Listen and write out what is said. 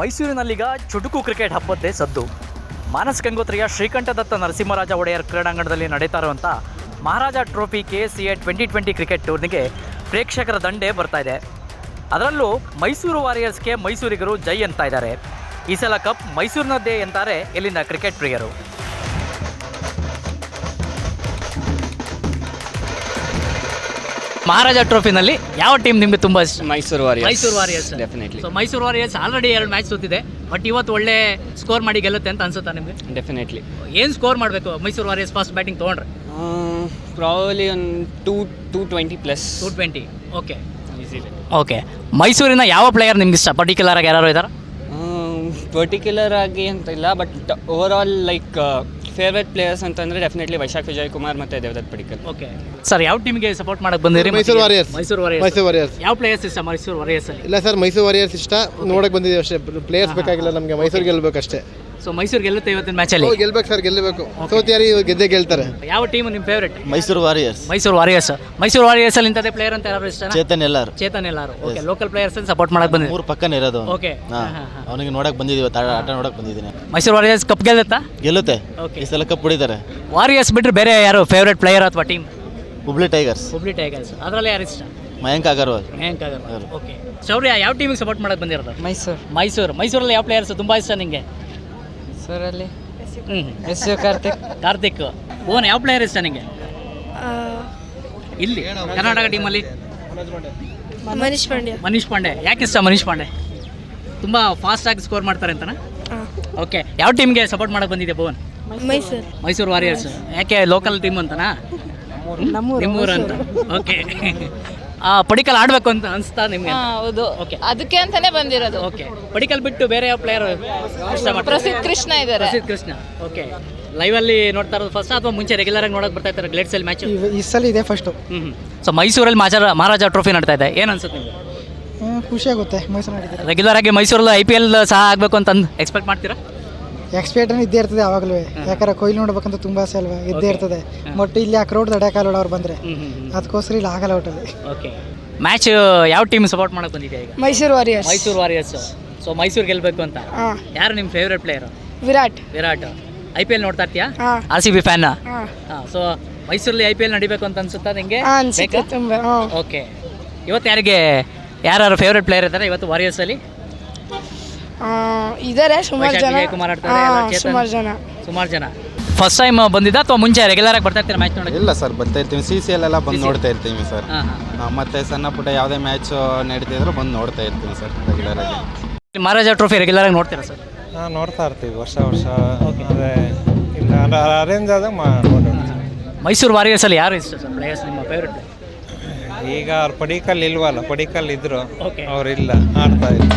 ಮೈಸೂರಿನಲ್ಲೀಗ ಚುಟುಕು ಕ್ರಿಕೆಟ್ ಹಬ್ಬದ್ದೇ ಸದ್ದು. ಮಾನಸ್ ಗಂಗೋತ್ರಿಯ ಶ್ರೀಕಂಠದತ್ತ ನರಸಿಂಹರಾಜ ಒಡೆಯರ್ ಕ್ರೀಡಾಂಗಣದಲ್ಲಿ ನಡೀತಾ ಇರುವಂಥ ಮಹಾರಾಜ ಟ್ರೋಫಿ KCA 2020 ಕ್ರಿಕೆಟ್ ಟೂರ್ನಿಗೆ ಪ್ರೇಕ್ಷಕರ ದಂಡೇ ಬರ್ತಾ ಇದೆ. ಅದರಲ್ಲೂ ಮೈಸೂರು ವಾರಿಯರ್ಸ್ಗೆ ಮೈಸೂರಿಗರು ಜೈ ಅಂತ ಇದ್ದಾರೆ. ಈ ಸಲ ಕಪ್ ಮೈಸೂರಿನದ್ದೇ ಎಂತಾರೆ ಇಲ್ಲಿನ ಕ್ರಿಕೆಟ್ ಪ್ರಿಯರು. ಮಹಾರಾಜ ಟ್ರೋಫಿನಲ್ಲಿ ಯಾವ ಟೀಮ್ ನಿಮಗೆ ತುಂಬ ಇಷ್ಟ? Mysuru Warriors definitely. So Mysuru Warriors already 2 match ಸೋತಿದೆ, ಬಟ್ ಇವತ್ತು ಒಳ್ಳೆ ಸ್ಕೋರ್ ಮಾಡಿ ಗೆಲ್ಲುತ್ತೆ ಅಂತ ಅನ್ಸುತ್ತಾ ನಿಮಗೆ? ಡೆಫಿನೆಟ್ಲಿ. ಏನು ಸ್ಕೋರ್ ಮಾಡಬೇಕು ಮೈಸೂರು ವಾರಿಯರ್ಸ್ ಫಸ್ಟ್ ಬ್ಯಾಟಿಂಗ್ ತೊಗೊಂಡ್ರೆ? ಪ್ರಾಬಲಿ ಒಂದು 220 ಪ್ಲಸ್. 220. Okay, easily. ಓಕೆ, ಮೈಸೂರಿನ ಯಾವ ಪ್ಲೇಯರ್ ನಿಮ್ಗೆ ಇಷ್ಟ? ಪರ್ಟಿಕ್ಯುಲರ್ ಆಗಿ ಯಾರು ಇದ್ದಾರೆ? ಪರ್ಟಿಕ್ಯುಲರ್ ಆಗಿ ಅಂತ ಇಲ್ಲ, but over all like favourite players ಅಂತಂದರೆ ಡೆಫಿನೆಟ್ಲಿ ವೈಶಾಖ್ ವಿಜಯ್ ಕುಮಾರ್ ಮತ್ತು ದೇವದತ್ ಪಡಿಕಲ್. ಓಕೆ ಸರ್, ಯಾವ ಟೀಮಿಗೆ ಸಪೋರ್ಟ್ ಮಾಡಕ್ಕೆ ಬಂದಿರಿ? ಮೈಸೂರು ವಾರಿಯರ್ಸ್. ಮೈಸೂರು ವಾರಿಯರ್ಸ್. ಯಾವ ಪ್ಲೇಯರ್ಸ್ ಇಷ್ಟ ಮೈಸೂರು ವಾರಿಯರ್ಸ್ ಅಲ್ಲಿ? ಇಲ್ಲ ಸರ್, ಮೈಸೂರು ವಾರಿಯರ್ಸ್ ಇಷ್ಟ, ನೋಡಕ್ಕೆ ಬಂದಿದ್ದೀವಿ ಅಷ್ಟೇ. ಪ್ಲೇಯರ್ಸ್ ಬೇಕಾಗಿಲ್ಲ ನಮಗೆ, ಮೈಸೂರು ಗೆಲ್ಲಬೇಕಷ್ಟೇ. ಸೊ ಮೈಸೂರು ಗೆಲ್ಲುತ್ತೆ ಇವತ್ತಿನ ಮ್ಯಾಚಲ್ಲಿ? ಗೆಲ್ಬೇಕು ಸರ್, ಗೆಲ್ಲಬೇಕು. ಸೋತಿಯಾರಿ ಗೆದ್ದೇ ಗೆಲ್ತಾರೆ. ಯಾವ ಟೀಮ್ ನಿಮ್ಮ favourite? Mysuru warriors. Mysuru warriors ಅಲ್ಲಿ ಇಂಥದೇ ಪ್ಲೇಯರ್ ಅಂತ ಯಾರು ಇಷ್ಟ? ಚೇತನ್ ಎಲ್ಲಾರು. ಓಕೆ, ಲೋಕಲ್ ಪ್ಲೇಯರ್ಸ್ ಅಲ್ಲಿ ಸಪೋರ್ಟ್ ಮಾಡಕ್ಕೆ ಬಂದಿದ್ದೀವಿ. 3 ಪಕ್ಕನೇ ಇರೋದು. ಓಕೆ, ಅವನಿಗೆ ನೋಡಕ್ ಬಂದಿದ್ದೀವಿ, ಆಟ ನೋಡಕ್ ಬಂದಿದ್ದೀನಿ. ಮೈಸೂರು ವಾರಿಯರ್ಸ್ ಕಪ್ ಗೆಲ್ಲುತ್ತಾ? ಗೆಲ್ಲುತ್ತೆ. ಓಕೆ, ಈ ಸಲ ಕಪ್ ಹೊಡಿತಾರೆ. ವಾರಿಯರ್ಸ್ ಬಿಟ್ಟರೆ ಬೇರೆ ಯಾರು ಫೇವ್ರೆಟ್ ಪ್ಲೇಯರ್ ಅಥವಾ ಟೀಮ್? ಹುಬ್ಳಿ ಟೈಗರ್ಸ್. ಅದರಲ್ಲಿ ಯಾರು ಇಷ್ಟ? ಮಯಾಂಕ್ ಅಗರ್ವಾಲ್. ಓಕೆ, ಶೌರ್ಯ ಯಾವ ಟೀಮಿಗೆ ಸಪೋರ್ಟ್ ಮಾಡಕ್ಕೆ ಬಂದಿರೋದು? ಮೈಸೂರಲ್ಲಿ ಯಾವ ಪ್ಲೇಯರ್ಸ್ ತುಂಬ ಇಷ್ಟ ನಿಮಗೆ? ಮೈಸೂರಲ್ಲಿ ಕಾರ್ತಿಕ್. ಓನ್ ಯಾವ ಪ್ಲೇಯರ್ ಇಷ್ಟ ನಿಮಗೆ ಇಲ್ಲಿ ಕರ್ನಾಟಕ ಟೀಮಲ್ಲಿ? ಮನೀಶ್ ಪಾಂಡೆ. ಯಾಕೆ ಇಷ್ಟ ಮನೀಶ್ ಪಾಂಡೆ? ತುಂಬ ಫಾಸ್ಟಾಗಿ ಸ್ಕೋರ್ ಮಾಡ್ತಾರೆ ಅಂತನಾ? ಓಕೆ, ಯಾವ ಟೀಮ್ಗೆ ಸಪೋರ್ಟ್ ಮಾಡಕ್ಕೆ ಬಂದಿದೆ ಭುವನ್? ಮೈಸೂರು ವಾರಿಯರ್ಸ್. ಯಾಕೆ ಲೋಕಲ್ ಟೀಮ್ ಅಂತನಾ? ನಿಮ್ಮೂರು ಅಂತ. ಓಕೆ, ಪಡಿಕಲ್ ಆಡಬೇಕು ಅಂತ ಅನಿಸ್ತಾ ನಿಮಗೆ? ಹೌದು, ಓಕೆ, ಅದಕ್ಕೆ ಅಂತಾನೆ ಬಂದಿರೋದು. ಓಕೆ, ಪಡಿಕಲ್ ಬಿಟ್ಟು ಬೇರೆ ಯಾವ ಪ್ಲೇಯರ್ ಇಷ್ಟ ಮಾಡ್ತಾರೆ? ಪ್ರಸಿದ್ಧ ಕೃಷ್ಣ ಇದ್ದಾರೆ. ಓಕೆ, ಲೈವ್ ಅಲ್ಲಿ ನೋಡ್ತಾ ಇರೋದು ಫಸ್ಟ್ ಅಥವಾ ಮುಂಚೆ ರೆಗ್ಯುಲರ್ ಆಗಿ ನೋಡಕ್ ಬರ್ತಾ ಇರ್ತಾರೆ ಗ್ಲೇಡ್ಸ್ ಅಲ್ಲಿ ಮ್ಯಾಚ್? ಈ ಸಲ ಇದೆ ಫಸ್ಟ್. ಸೊ ಮೈಸೂರಲ್ಲಿ ಮಹಾರಾಜ ಟ್ರೋಫಿ ನಡ್ತಾ ಇದೆ, ಏನು ಅನ್ಸುತ್ತೆ ನಿಮಗೆ? ಖುಷಿ ಆಗುತ್ತೆ. ಮೈಸೂರು ನಡೀತಾರೆ ರೆಗ್ಯುಲರ್ ಆಗಿ ಮೈಸೂರಲ್ಲಿ IPL ಸಹ ಆಗಬೇಕು ಅಂತ ಎಕ್ಸ್ಪೆಕ್ಟ್ ಮಾಡ್ತೀರಾ? ಎಕ್ಸ್ಪೆಕ್ಟ್ ಇದ್ದೇ ಇರ್ತದೆ ಯಾವಾಗಲೂ. ಯಾಕಂದ್ರೆ ಕೊಯ್ಲು ನೋಡ್ಬೇಕಂತ ತುಂಬ ಆಸೆ ಅಲ್ವಾ, ಇದ್ದೇ ಇರ್ತದೆ. ಬಟ್ ಇಲ್ಲಿ ಆ ಕ್ರೌಡ್ ತಡೆಯಕ್ಕಾಗಲ್ಲ ಅವ್ರು ಬಂದರೆ, ಅದಕ್ಕೋಸ್ಕರ ಇಲ್ಲಿ ಆಗಲ್ಲ ಒಟ್ಟಲ್ಲಿ. ಓಕೆ, ಮ್ಯಾಚ್ ಯಾವ ಟೀಮ್ ಸಪೋರ್ಟ್ ಮಾಡಕ್ಕೆ ಬಂದಿದೆ ಈಗ? ಮೈಸೂರು ವಾರಿಯರ್ಸ್. ಸೊ ಮೈಸೂರು ಗೆಲ್ಲಬೇಕು ಅಂತ. ಯಾರು ನಿಮ್ಮ ಫೇವ್ರೆಟ್ ಪ್ಲೇಯರ್? ವಿರಾಟ್. IPL ನೋಡ್ತಾ ಇರ್ತೀಯಾ? RCB fan. ಸೊ ಮೈಸೂರಲ್ಲಿ IPL ನಡಿಬೇಕು ಅಂತ ಅನ್ಸುತ್ತಾ ನಿಮಗೆ? ಓಕೆ, ಇವತ್ತು ಯಾರು ಫೇವ್ರೆಟ್ ಪ್ಲೇಯರ್ ಇದ್ದಾರೆ ಇವತ್ತು ವಾರಿಯರ್ಸ್ ಅಲ್ಲಿ? ಇದ್ದಾರೆ ಸುಮಾರು ಜನ. ಫಸ್ಟ್ ಟೈಮ್ ಬಂದಿದ್ದ ಅಥವಾ ಮುಂಚೆ ರೆಗ್ಯುಲರ್ ಆಗಿ ಬರ್ತಾ ಇರ್ತೀರಾ ಮ್ಯಾಚ್ ನೋಡೋಕೆ? ಇಲ್ಲ ಸರ್, ಬರ್ತಾ ಇರ್ತೀವಿ. CCL ಎಲ್ಲ ಬಂದು ನೋಡ್ತಾ ಇರ್ತೀವಿ ಸರ್. ಮತ್ತೆ ಸಣ್ಣ ಪುಟ್ಟ ಯಾವುದೇ ಮ್ಯಾಚ್ ನಡೀತಿದ್ರು ಬಂದು ನೋಡ್ತಾ ಇರ್ತೀವಿ ಸರ್ ರೆಗ್ಯುಲರ್ ಆಗಿ. ಮಹಾರಾಜ ಟ್ರೋಫಿ ರೆಗ್ಯುಲರ್ ಆಗಿ ನೋಡ್ತೀರಾ ಸರ್? ನೋಡ್ತಾ ಇರ್ತೀವಿ ವರ್ಷ. ಅರೇಂಜ್ ಆದಾಗ ಮೈಸೂರು ವಾರಿಯರ್ಸ್ ಅಲ್ಲಿ ಯಾರು ಇಷ್ಟ ಸರ್ ಪ್ಲೇಯರ್ಸ್ ನಿಮ್ಮ ಫೇವ್ರೆಟ್? ಈಗ ಅವ್ರು ಪಡಿಕಲ್ ಇಲ್ವಲ್ಲ, ಪಡಿಕಲ್ ಇದ್ರು, ಅವ್ರು ಇಲ್ಲ, ಆಡ್ತಾ ಇದ್ರು.